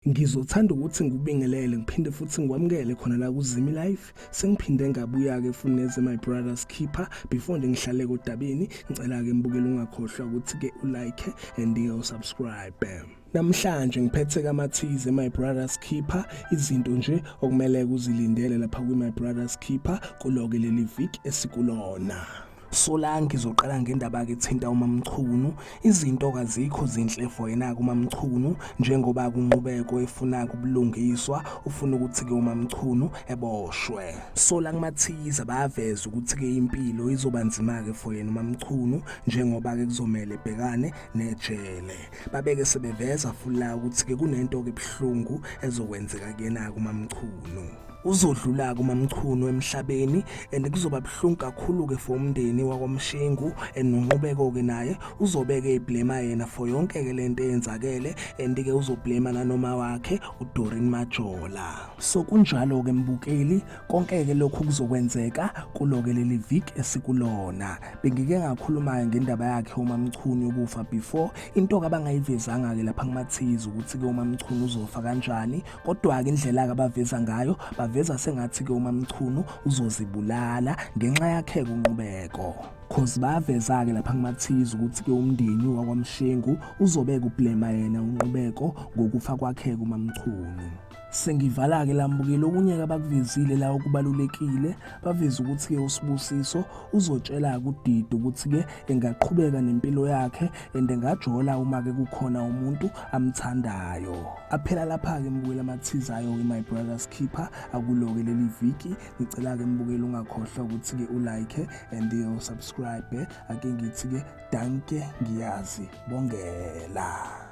Ngizothanda ukuthi ngikubingelele ngiphinde futhi ngikwamukele khona la kuZimi Life. Sengiphinde ngabuya ke Funeze my brother's keeper. Before nje ngihlale kodabeni, ngicela ke mbukele ungakhohlwa ukuthi ke ulike and usubscribe. Namhlanje ngiphethe kaMathize my brother's keeper, izinto nje okumele uzilindele lapha ku my brother's keeper kuloke leli week esikulona. So la ngizoqala ngendaba ke thinta uMamchunu. Izinto kazikho zinhle for yena kuMamchunu njengoba kunqubeko efuna kubulungiswa, ufuna ukuthi ke uMamchunu eboshwe. So la kuMathize bayaveza ukuthi ke impilo izoba nzima ke for yena uMamchunu njengoba ke kuzomela ebhekane nejele. Babeke sebeveza futhi ukuthi ke kunento ke ebhlungu ezokwenzeka kuyena kuMamchunu. Uzodlula kuMamchunu emhlabeni and kuzoba bhlungu kakhulu ke for umndeni wakwaMshengu enonqubeko ke naye uzobeka iblame yena for yonke ke lento eyenzakele and ke uzoblame nanoma wakhe uDoreen Majola. So kunjalo ke mbukeli, konke ke lokhu kuzokwenzeka kuloke leli week esikulona. Bengike ngakhuluma ngendaba yakhe uMamchunu yokufa before, into abangayivezanga ke lapha kuMathize ukuthi ke uMamchunu uzofa kanjani, kodwa ke indlela abaveza ngayo baveza sengathi ke uMamchunu uzozibulala ngenxa yakhe kunqubeko. Cause baveza ke lapha kuMathize ukuthi ke umndeni wakwaMshengu uzobeka ublame yena unqubeko ngokufa kwakhe kuMamchunu. Sengivala ke lambukile okunye abakuvezile la okubalulekile, baveza ukuthi ke uSibusiso uzotshela kuDido ukuthi ke engaqhubeka nempilo yakhe and engajola uma ke kukhona umuntu amthandayo. Aphela lapha ke mbukela Mathize ayo ke my brother's keeper akuloke leli viki. Ngicela ke mbukela ungakhohlwa ukuthi ke ulike and usubscribe. Ake ngithi ke danke, ngiyazi bongela.